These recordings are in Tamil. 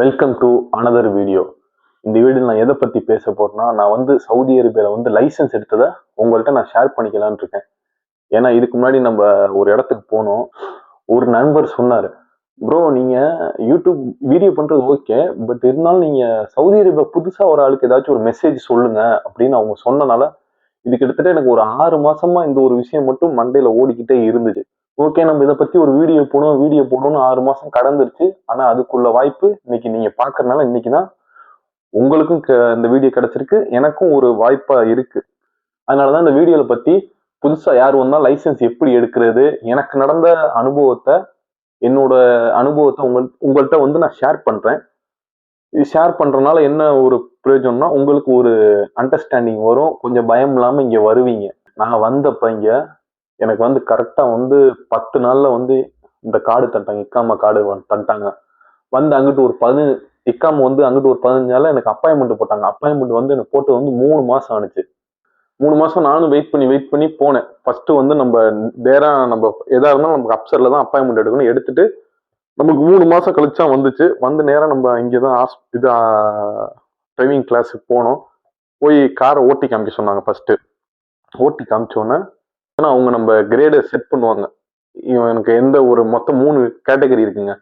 Welcome to another video. இந்த வீடியோ நான் எதை பற்றி பேச போறேன்னா, நான் வந்து சவுதி அரேபியாவில் லைசன்ஸ் எடுத்ததை உங்கள்கிட்ட நான் ஷேர் பண்ணிக்கலான்னு இருக்கேன். ஏன்னா இதுக்கு முன்னாடி நம்ம ஒரு இடத்துக்கு போனோம். ஒரு நண்பர் சொன்னார், ப்ரோ நீங்கள் யூடியூப் வீடியோ பண்ணுறது ஓகே, பட் இருந்தாலும் நீங்கள் சவுதி அரேபியா புதுசாக ஒரு ஆளுக்கு ஏதாச்சும் ஒரு மெசேஜ் சொல்லுங்க அப்படின்னு அவங்க சொன்னனால இது கிட்டத்தட்ட எனக்கு ஒரு 6 மாசமா இந்த ஒரு விஷயம் மட்டும் மண்டையில் ஓடிக்கிட்டே இருந்துச்சு. ஓகே, நம்ம இதை பத்தி ஒரு வீடியோ போடணும்னு 6 மாசம் கடந்துருச்சு. ஆனா அதுக்குள்ள வாய்ப்பு இன்னைக்கு நீங்க பாக்குறதுனால இன்னைக்குதான் உங்களுக்கும் இந்த வீடியோ கிடைச்சிருக்கு, எனக்கும் ஒரு வாய்ப்பா இருக்கு. அதனாலதான் இந்த வீடியோல பத்தி புதுசா யார் வந்தா லைசன்ஸ் எப்படி எடுக்கிறது, எனக்கு நடந்த அனுபவத்தை, என்னோட அனுபவத்தை உங்கள்கிட்ட வந்து நான் ஷேர் பண்றேன். இது ஷேர் பண்றதுனால என்ன ஒரு பிரயோஜனம்னா, உங்களுக்கு ஒரு அண்டர்ஸ்டாண்டிங் வரும், கொஞ்சம் பயம் இல்லாம இங்க வருவீங்க. நான் வந்தப்ப இங்க எனக்கு வந்து கரெக்டா வந்து 10 நாள்ல வந்து இந்த கார்டு தட்டாங்க, இக்காமா கார்டு தட்டாங்க. வந்து அங்கிட்டு ஒரு 15 இக்காம வந்து அங்கிட்டு ஒரு 15 நாள்ல எனக்கு அப்பாயின்மெண்ட் போட்டாங்க. அப்பாயின்மெண்ட் வந்து எனக்கு போட்டு வந்து 3 மாசம் ஆனிச்சு. 3 மாசம் நானும் வெயிட் பண்ணி போனேன். ஃபர்ஸ்ட் வந்து நம்ம வேற நம்ம எதா இருந்தாலும் நமக்கு அப்சர்ல தான் அப்பாயின்மெண்ட் எடுக்கணும். எடுத்துட்டு நமக்கு 3 மாசம் கழிச்சா வந்துச்சு. வந்து நேரம் நம்ம இங்கதான் இது டிரைவிங் கிளாஸுக்கு போனோம். போய் காரை ஓட்டி காமிக்க சொன்னாங்க. ஃபர்ஸ்ட் ஓட்டி காமிச்சோன்னே அவங்க நம்ம கிரேடை செட் பண்ணுவாங்க. எனக்கு எந்த ஒரு மொத்தம் 3 கேட்டகரி இருக்குங்க.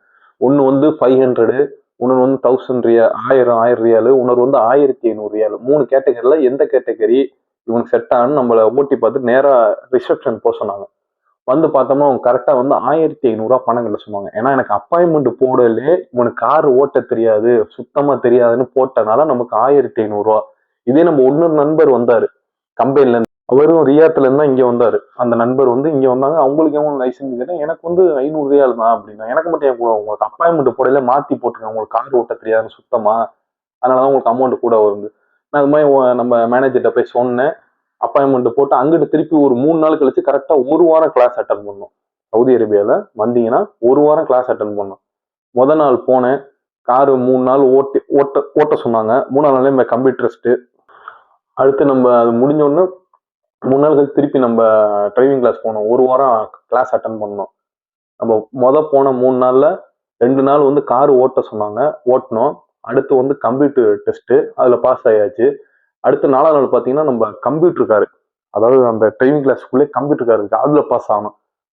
ஒன்று வந்து 500, இன்னொன்று வந்து 1000 ரியால், 1000 ரியாலு, இன்னொரு வந்து 1500 ரியாலு. 3 கேட்டகரியில எந்த கேட்டகரி இவனுக்கு செட் ஆகுன்னு நம்மளை ஓட்டி பார்த்து நேராக ரிசப்ஷன் போக சொன்னாங்க. வந்து பார்த்தோம்னா அவங்க கரெக்டாக வந்து 1500 பணம் கட்ட சொன்னாங்க. ஏன்னா எனக்கு அப்பாயின்மெண்ட் போடலே இவனுக்கு கார் ஓட்ட தெரியாது, சுத்தமாக தெரியாதுன்னு போட்டனால நமக்கு 1500. இதே நம்ம இன்னொரு நண்பர் வந்தாரு கம்பெனில இருந்து, அவரும் ரியாத்துல இருந்தா இங்க வந்தாரு. அந்த நண்பர் வந்து இங்க வந்தாங்க. அவங்களுக்கு எவ்வளவு லைசன்ஸ் கேட்டேன். எனக்கு வந்து 500 ரியால் தான் அப்படின்னா. எனக்கு மட்டும் உங்களுக்கு அப்பாயின்மெண்ட் போடல மாத்தி போட்டுருங்க, உங்களுக்கு கார் ஓட்ட தெரியாது சுத்தமா, அதனாலதான் உங்களுக்கு அமௌண்ட் கூட வருது. நான் அது மாதிரி நம்ம மேனேஜர்கிட்ட போய் சொன்னேன். அப்பாயின்மெண்ட் போட்டு அங்கிட்டு திருப்பி ஒரு 3 நாள் கழிச்சு கரெக்டா 1 வாரம் கிளாஸ் அட்டன் பண்ணோம். சவுதி அரேபியால வந்தீங்கன்னா 1 வாரம் கிளாஸ் அட்டன் பண்ணோம். முதல் நாள் போனேன், காரு 3 நாள் ஓட்ட சொன்னாங்க. 3ஆம் நாளே கம்ப்யூட்டர் டெஸ்ட். அடுத்து நம்ம அது முடிஞ்ச உடனே 3 நாள் கழிச்சு திருப்பி நம்ம டிரைவிங் கிளாஸ் போனோம். 1 வாரம் கிளாஸ் அட்டன் பண்ணோம். நம்ம போன 3 நாள்ல 2 நாள் வந்து காரு ஓட்ட சொன்னாங்க, ஓட்டணும். அடுத்து வந்து கம்ப்யூட்டர் டெஸ்ட், அதுல பாஸ் ஆயாச்சு. அடுத்து 4ஆம் நாள் பாத்தீங்கன்னா நம்ம கம்ப்யூட்டர் காரு, அதாவது அந்த டிரைவிங் கிளாஸ்க்குள்ளே கம்ப்யூட்டர் கார் இருக்கு, அதுல பாஸ் ஆகணும்.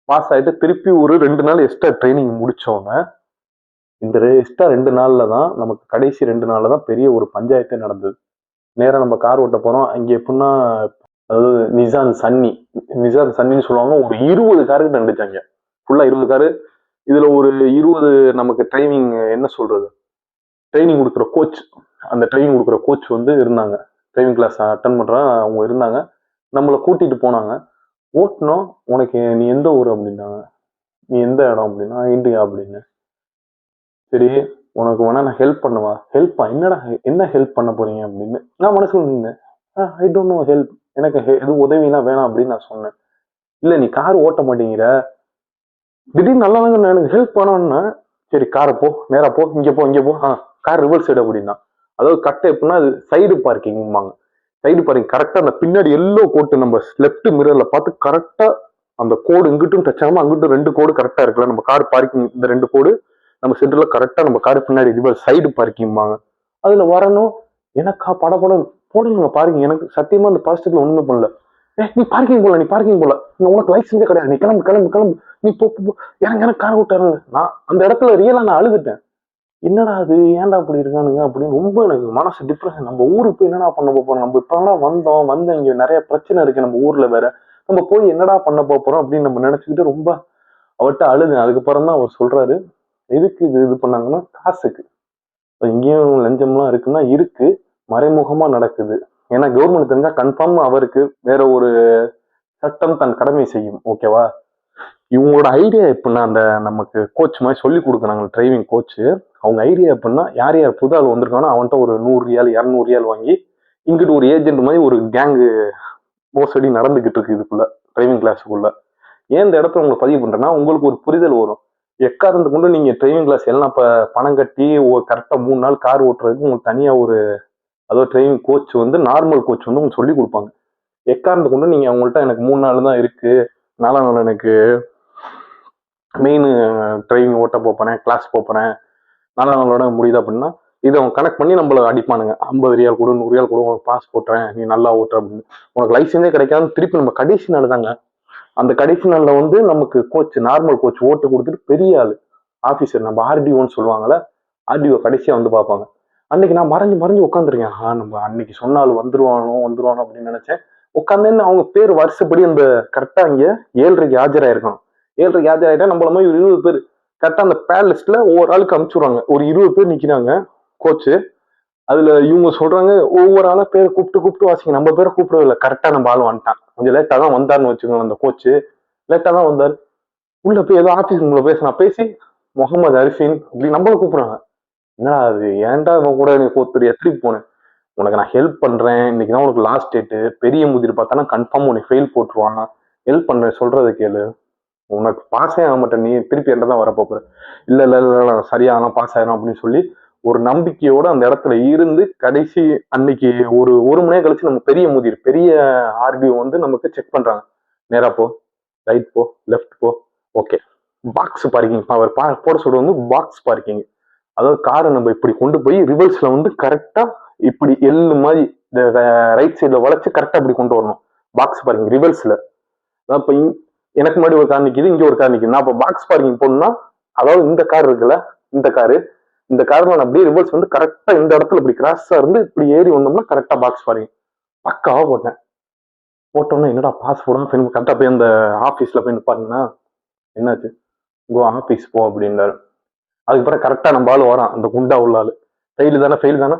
பாஸ் ஆயிட்டு திருப்பி ஒரு 2 நாள் எக்ஸ்ட்ரா ட்ரைனிங் முடிச்சோங்க. இந்த எக்ஸ்ட்ரா 2 நாள்ல தான் நமக்கு கடைசி 2 நாள்ல தான் பெரிய ஒரு பஞ்சாயத்தே நடந்தது. நேரம் நம்ம கார் ஓட்ட போறோம். அங்க எப்படின்னா, அதாவது நிசான் சன்னின்னு சொல்லுவாங்க. ஒரு 20 காருக்கு நின்றுச்சாங்க, ஃபுல்லா 20 காரு. இதுல ஒரு 20 நமக்கு ட்ரைனிங் என்ன சொல்றது, ட்ரைனிங் கொடுக்குற கோச், அந்த ட்ரைனிங் கொடுக்குற கோச் வந்து இருந்தாங்க. ட்ரைவிங் கிளாஸ் அட்டன் பண்ற அவங்க இருந்தாங்க. நம்மளை கூட்டிட்டு போனாங்க. ஓட்டணும். உனக்கு நீ எந்த ஊர் அப்படின்னாங்க. நீ எந்த இடம் அப்படின்னா இந்தியா அப்படின்னு. சரி, உனக்கு வேணா நான் ஹெல்ப் பண்ணுவா. ஹெல்ப்பா? என்னடா, என்ன ஹெல்ப் பண்ண போறீங்க அப்படின்னு நான் மனசுல நின்னேன். ஐ டோன்ட் நோ ஹெல்ப், எனக்கு எதுவும் உதவிலாம் வேணாம் அப்படின்னு நான் சொன்னேன். இல்ல நீ கார் ஓட்ட மாட்டேங்கிற, திடீர்னு நல்லா எனக்கு ஹெல்ப் பண்ணோன்னா, சரி காரை போ, நேரா போ, இங்க போ, கார் ரிவர்ஸ் சைடு அப்படின்னா. அதாவது கரெக்டா எப்படின்னா அது சைடு பார்க்கிங்பாங்க. சைடு பார்க்கிங் கரெக்டா அந்த பின்னாடி எல்லோ கோட்டு நம்ம லெஃப்ட் மிரர்ல பார்த்து கரெக்டா அந்த கோடு இங்கிட்டும் டச் ஆகாம அங்கிட்டும் 2 கோடு கரெக்டா இருக்குல்ல, நம்ம கார் பார்க்கிங் இந்த 2 கோடு நம்ம சென்டர்ல கரெக்டா நம்ம கார் பின்னாடி ரிவர்ஸ் சைடு பார்க்கிங்பாங்க. அதுல வரணும். எனக்கா படம் போடுங்க பார்க்கிங். எனக்கு சத்தியமா அந்த பாசிட்டிவ்ல ஒண்ணுமே பண்ணல. நீ பார்க்கிங் போல, உனக்கு லைசன்ஸே கிடையாது, நீ கிளம்பு, நீ போ, எனக்கு கார் விட்டாரு. நான் அந்த இடத்துல ரியலா நான் அழுதுட்டேன். என்னடா அது, ஏன்டா அப்படி இருக்கானுங்க அப்படின்னு ரொம்ப எனக்கு மனசு டிப்ரெஷன். நம்ம ஊருக்கு போய் என்னடா பண்ண போறோம், நம்ம இப்பெல்லாம் வந்து இங்க நிறைய பிரச்சனை இருக்கு நம்ம ஊர்ல வேற, நம்ம போய் என்னடா பண்ண போறோம் அப்படின்னு நம்ம நினைச்சுக்கிட்டு ரொம்ப அவர்கிட்ட அழுதுங்க. அதுக்கப்புறம் தான் அவர் சொல்றாரு, எதுக்கு இது பண்ணாங்கன்னா காசுக்கு. இங்கேயும் லஞ்சம்லாம் இருக்குன்னா இருக்கு, மறைமுகமா நடக்குது. ஏன்னா கவர்மெண்ட் தெரிஞ்சா கன்ஃபார்ம் அவருக்கு வேற ஒரு சட்டம் தன் கடமை செய்யும். ஓகேவா? இவங்களோட ஐடியா எப்படின்னா, அந்த நமக்கு கோச் மாதிரி சொல்லி கொடுக்குறாங்க டிரைவிங் கோச்சு, அவங்க ஐடியா எப்படின்னா, யார் புது ஆள் வந்திருக்கானோ அவன்கிட்ட ஒரு 100 ரியால் 200 ரியால் வாங்கி இங்கிட்டு ஒரு ஏஜென்ட் மாதிரி ஒரு கேங்கு மோசடி நடந்துகிட்டு இருக்கு இதுக்குள்ள, டிரைவிங் கிளாஸுக்குள்ள. ஏன் இந்த இடத்துல உங்களுக்கு பதிவு பண்றேன்னா உங்களுக்கு ஒரு புரிதல் வரும். எக்காரணத்து கொண்டு நீங்க டிரைவிங் கிளாஸ் எல்லாம் இப்ப பணம் கட்டி கரெக்டா 3 நாள் கார் ஓட்டுறதுக்கு உங்களுக்கு தனியா ஒரு, அதாவது டிரைவிங் கோச் வந்து நார்மல் கோச் வந்து உங்களுக்கு சொல்லி கொடுப்பாங்க. எக்காரணத்து கொண்டு நீங்க அவங்கள்ட்ட எனக்கு 3 நாள் தான் இருக்கு, 4ஆம் நாள் எனக்கு மெயின் டிரைவிங் ஓட்ட போறேன், கிளாஸ் போறேன், நல்லவங்களோட முடியுது அப்படின்னா இதை அவங்க கனெக்ட் பண்ணி நம்மள அடிப்பானுங்க. 50 ரியால் கொடு, 100 ரியால் கொடு, உனக்கு பாஸ் போட்டுறேன், நீ நல்லா ஓட்டுற அப்படின்னு. உனக்கு லைசன்ஸே கிடைக்காது. திருப்பி நம்ம கடைசி நாள் தாங்க, அந்த கடைசி நாள்ல வந்து நமக்கு கோச், நார்மல் கோச் ஓட்டு கொடுத்துட்டு பெரிய ஆளு ஆபீசர், நம்ம ஆர்டிஓன்னு சொல்லுவாங்கல்ல, ஆர்டிஓ கடைசியா வந்து பார்ப்பாங்க. அன்னைக்கு நான் மறைஞ்சு மறைஞ்சு உட்காந்துருக்கேன். நம்ம அன்னைக்கு சொன்னாலும் வந்துருவானோ அப்படின்னு நினைச்சேன். உட்காந்து அவங்க பேர் வருஷப்படி அந்த கரெக்டா இங்க 7:30 ஆஜராயிருக்கணும். 7:30 ஆஜராயிட்டா நம்மள மாதிரி ஒரு 20 பேர் கரெக்டா அந்த பேர் லிஸ்ட்ல ஒவ்வொரு ஆளுக்கு அனுப்பிச்சுடுவாங்க. ஒரு 20 பேர் நிக்கிறாங்க கோச்சு. அதுல இவங்க சொல்றாங்க ஒவ்வொரு ஆளா பேரை கூப்பிட்டு வாசிங்க. நம்ம பேரை கூப்பிடவே இல்லை. கரெக்டா நம்ம ஆள் வந்துட்டான். கொஞ்சம் லேட்டா தான் வந்தாருன்னு வச்சுக்கோங்க. அந்த கோச்சு லேட்டா தான் வந்தாரு. உள்ள போய் ஏதோ ஆபீஸ் உங்களை நான் பேசி முகமது அரிஃபின் அப்படி நம்மள கூப்பிடுறாங்க. என்னடா அது, ஏன்டா இவன் கூட நீ கோத்துறியா? திருப்பி போனேன். உனக்கு நான் ஹெல்ப் பண்றேன், இன்னைக்கு தான் உனக்கு லாஸ்ட் டேட்டு, பெரிய முதிர் பார்த்தானா கன்ஃபார்ம் உனக்கு ஃபெயில் போட்டுருவான், ஹெல்ப் பண்றேன், சொல்றதை கேளு, உனக்கு பாஸே ஆக மாட்டேன், நீ திருப்பி என்ன தான் வரப்போற. இல்ல இல்ல இல்ல சரியா பாஸ் ஆயிரும் அப்படின்னு சொல்லி ஒரு நம்பிக்கையோட அந்த இடத்துல இருந்து கடைசி அன்னைக்கு ஒரு மணி நேரம் கழிச்சு நம்ம பெரிய முதிர், பெரிய ஆர்டிஓ வந்து நமக்கு செக் பண்றாங்க. நேரா போ, ரைட் போ, லெஃப்ட் போ, ஓகே. பாக்ஸ் பார்க்கிங் அவர் போட சொல்றது வந்து பாக்ஸ் பார்க்கிங். அதாவது காரை நம்ம இப்படி கொண்டு போய் ரிவர்ஸ்ல வந்து கரெக்டா இப்படி எள்ளு மாதிரி ரைட் சைட்ல வளைச்சு கரெக்டா இப்படி கொண்டு வரணும். பாக்ஸ் பார்க்கிங் ரிவர்ஸ்ல. இப்ப எனக்கு முன்னாடி ஒரு கார் நிக்குது, இங்க ஒரு கார் நிக்குது. நான் இப்ப பாக்ஸ் பார்க்கிங் போடணும்னா, அதாவது இந்த கார் இருக்குல்ல, இந்த கார்ல நான் அப்படியே ரிவர்ஸ் வந்து கரெக்டா இந்த இடத்துல இப்படி கிராஸா இருந்து இப்படி ஏறி வந்தோம்னா கரெக்டா பாக்ஸ் பார்க்கிங் பக்காவா போட்டேன். போட்டோம்னா என்னடா பாஸ் போடணும், கரெக்டா போய் அந்த ஆபீஸ்ல போய் நிப்பாருங்கன்னா என்னாச்சு, கோ ஆபீஸ் போ அப்படின்றாரு. அதுக்கப்புறம் கரெக்டா நம்ம ஆளு வரான், அந்த குண்டா உள்ள ஆளு. ஃபெயில் தானே,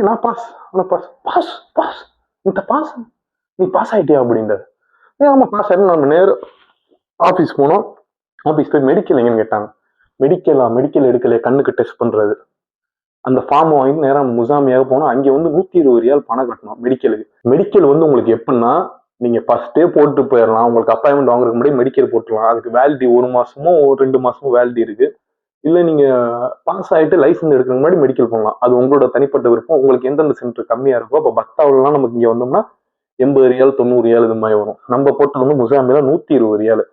நான் பாஸ், பாஸ் பாஸ் பாஸ் இந்த பாஸ், நீ பாஸ் ஆயிட்டியா அப்படின்றாரு. ஆமா பாஸ் ஆயிரும். நம்ம நேரம் ஆபீஸ் போனோம். ஆபீஸ் போய் மெடிக்கல் எங்கன்னு கேட்டாங்க. மெடிக்கல் எடுக்கலையே, கண்ணுக்கு டெஸ்ட் பண்றது. அந்த ஃபார்ம் வாங்கி நேரம் முசாமியாக போனோம். அங்கே வந்து 120 ரியால் பணம் கட்டணும் மெடிக்கலுக்கு. மெடிக்கல் வந்து உங்களுக்கு எப்படின்னா, நீங்க ஃபர்ஸ்டே போட்டு போயிடலாம். உங்களுக்கு அப்பாயின்மெண்ட் வாங்குறதுக்கு முன்னாடி மெடிக்கல் போட்டுலாம். அதுக்கு வேலிட்டி 1 மாசமோ 2 மாசமோ வேலிட்டி இருக்கு. இல்ல நீங்க பாஸ் ஆயிட்டு லைசன்ஸ் எடுக்கிறதுக்கு முன்னாடி மெடிக்கல் பண்ணலாம். அது உங்களோட தனிப்பட்ட விருப்பம். உங்களுக்கு எந்தெந்த சென்டர் கம்மியா இருக்கோ, இப்போ பத்தாவதுலாம் நமக்கு இங்க வந்தோம்னா 80 ரியால் 90 ரியால் இது மாதிரி வரும். நம்ம போட்டு வந்து முசாமில 120 ரியால்.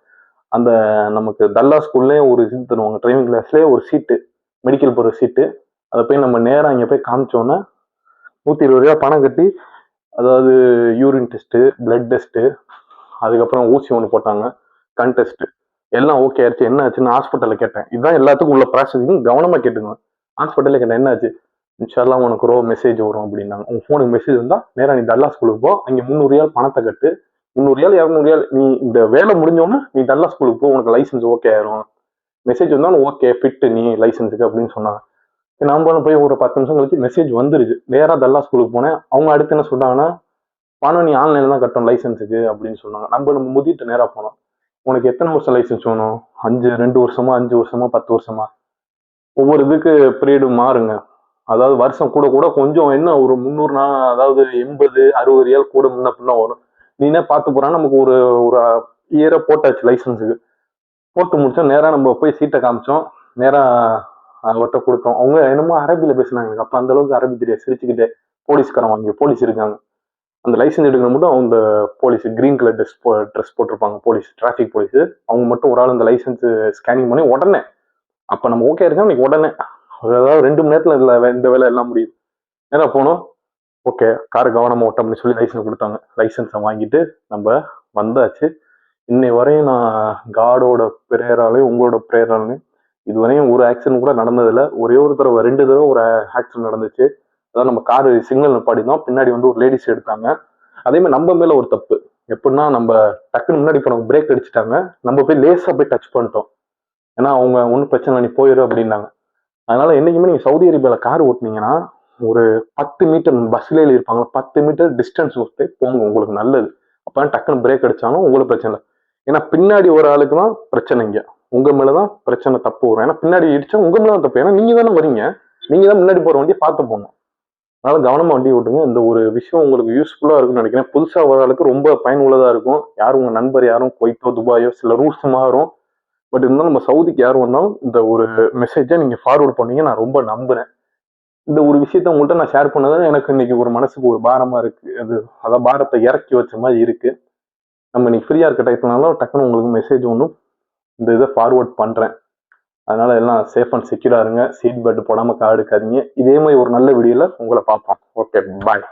அந்த நமக்கு தல்லா ஸ்கூல்லே ஒரு இது தருவாங்க, டிரைவிங் கிளாஸ்லேயே ஒரு சீட்டு, மெடிக்கல் போகிற சீட்டு. அதை போய் நம்ம நேரம் இங்கே போய் காமிச்சோன்னா 120 ரூபா பணம் கட்டி, அதாவது யூரின் டெஸ்ட்டு, பிளட் டெஸ்ட்டு, அதுக்கப்புறம் ஊசி ஒன்று போட்டாங்க, கண் டெஸ்ட்டு, எல்லாம் ஓகே ஆயிடுச்சு. என்ன ஆச்சுன்னு ஹாஸ்பிட்டலில் கேட்டேன். இதுதான் எல்லாத்துக்கும் உள்ள ப்ராசஸிங், கவனமாக கேட்டுங்க. ஹாஸ்பிட்டலில் கேட்டேன் என்ன ஆச்சு, இன்ஷால்லாம் உனக்கு மெசேஜ் வரும் அப்படின்னாங்க. உங்க ஃபோனுக்கு மெசேஜ் வந்தால் நேராக நீ தல்லா ஸ்கூலுக்கு போ, அங்கே 300 ரியால் பணத்தை கட்டு, 300 ரியால் 200 ரியால், நீ இந்த வேலை முடிஞ்சோன்னா நீ தல்லா ஸ்கூலுக்கு போ, உனக்கு லைசன்ஸ் ஓகே ஆயிரும். மெசேஜ் வந்தாலும் ஓகே ஃபிட்டு நீ லைசன்ஸுக்கு அப்படின்னு சொன்னாங்க. நம்ம போய் ஒரு 10 நிமிஷம் கழிச்சு மெசேஜ் வந்துருச்சு. நேராக தல்லா ஸ்கூலுக்கு போனேன். அவங்க அடுத்து என்ன சொல்றாங்கன்னா, பணம் நீ ஆன்லைன்ல தான் கட்டணும் லைசன்ஸுக்கு அப்படின்னு சொன்னாங்க. நம்ம முதிட்டு நேராக போனோம். உனக்கு எத்தனை வருஷம் லைசன்ஸ் வேணும், 2 வருஷமா 5 வருஷமா 10 வருஷமா, ஒவ்வொரு இதுக்கு பீரியடு மாறுங்க. அதாவது வருஷம் கூட கூட கொஞ்சம் என்ன ஒரு 300, அதாவது 80 60 ரியால் கூட முன்ன பின்ன வரும். நீனே பார்த்து போறான்னு நமக்கு ஒரு இயரை போட்டாச்சு லைசன்ஸுக்கு. போட்டு முடிச்சோம். நேரா நம்ம போய் சீட்டை காமிச்சோம். நேரா அவர்கிட்ட கொடுத்தோம். அவங்க என்னமோ அரபியில பேசினாங்க. அப்ப அந்த அளவுக்கு அரபி தெரியாது. சிரிச்சுக்கிட்டே போலீஸ்காரன் வாங்கி, போலீஸ் இருக்காங்க, அந்த லைசன்ஸ் எடுக்கிற மட்டும் அவங்க போலீஸ் கிரீன் கலர் ட்ரெஸ் போட்டிருப்பாங்க, போலீஸ், டிராஃபிக் போலீஸ். அவங்க மட்டும் ஒரு ஆள் அந்த லைசன்ஸ் ஸ்கேனிங் பண்ணி உடனே, அப்ப நம்ம ஓகே இருக்கா இன்னைக்கு உடனே, அதாவது 2 மணி நேரத்துல இந்த வேலை எல்லாம் முடியுது. நேரா போனோம். ஓகே காரை கவனமா ஓட்டம் அப்படின்னு சொல்லி லைசன்ஸ் கொடுத்தாங்க. லைசன்ஸை வாங்கிட்டு நம்ம வந்தாச்சு. இன்னை வரையும் நான் காடோட பிரேயராலையும் உங்களோட பிரேயராலையும் இதுவரையும் ஒரு ஆக்சிடென்ட் கூட நடந்ததில்ல. ஒரே ஒரு தடவை 2 தடவை ஒரு ஆக்சிடென்ட் நடந்துச்சு. அதாவது நம்ம காரு சிக்னல் நிப்பாடினோம், பின்னாடி வந்து ஒரு லேடிஸ் எடுத்தாங்க. அதே மாதிரி நம்ம மேல ஒரு தப்பு எப்படின்னா, நம்ம டக்குன்னு முன்னாடி போனவங்க பிரேக் அடிச்சுட்டாங்க, நம்ம போய் லேசா போய் டச் பண்ணிட்டோம். ஏன்னா அவங்க ஒன்றும் பிரச்சனை நீ போயிரு அப்படின்னாங்க. அதனால என்னைக்குமே நீங்க சவுதி அரேபியால கார் ஓட்டுனீங்கன்னா ஒரு 10 மீட்டர் பஸ்ல இருப்பாங்க, 10 மீட்டர் டிஸ்டன்ஸ் விட்டு போங்க, உங்களுக்கு நல்லது. அப்பதான் டக்குன்னு பிரேக் அடிச்சாலும் உங்களுக்கு பிரச்சனை இல்லை. ஏன்னா பின்னாடி ஒரு ஆளுக்கு தான் பிரச்சனைங்க, உங்க மேலதான் பிரச்சனை, தப்பு வரும். ஏன்னா பின்னாடி இடிச்சா உங்க மேலதான் தப்பு. ஏன்னா நீங்க தானே வரீங்க, நீங்க தான் முன்னாடி போற வண்டியை பார்த்து போகணும். அதனால கவனமா வண்டி ஓட்டுங்க. இந்த ஒரு விஷயம் உங்களுக்கு யூஸ்ஃபுல்லா இருக்குன்னு நினைக்கிறேன். புதுசா வர ஆளுக்கு ரொம்ப பயனுள்ளதா இருக்கும். யாரும் உங்க நண்பர் யாரும் குவைத்தோ துபாயோ சில ரூல்ஸ் மாறும். பட் இருந்தாலும் நம்ம சவுதிக்கு யாரும் வந்தாலும் இந்த ஒரு மெசேஜை நீங்க ஃபார்வர்ட் பண்ணீங்க, நான் ரொம்ப நம்புறேன். இந்த ஒரு விஷயத்த உங்கள்கிட்ட நான் ஷேர் பண்ணதான் எனக்கு இன்னைக்கு ஒரு மனசுக்கு ஒரு பாரமா இருக்கு. அதான் பாரத்தை இறக்கி வச்ச மாதிரி இருக்கு. நம்ம இன்னைக்கு ஃப்ரீயா இருக்க டைப்னாலும் டக்குன்னு உங்களுக்கு மெசேஜ் ஒன்றும் இந்த இதை ஃபார்வர்ட் பண்றேன். அதனால எல்லாம் சேஃப் அண்ட் செக்யூரா இருங்க. சீட் பெல்ட் போடாம கார் எடுக்காதீங்க. இதே மாதிரி ஒரு நல்ல வீடியோல உங்களை பார்ப்போம். ஓகே, பாய்.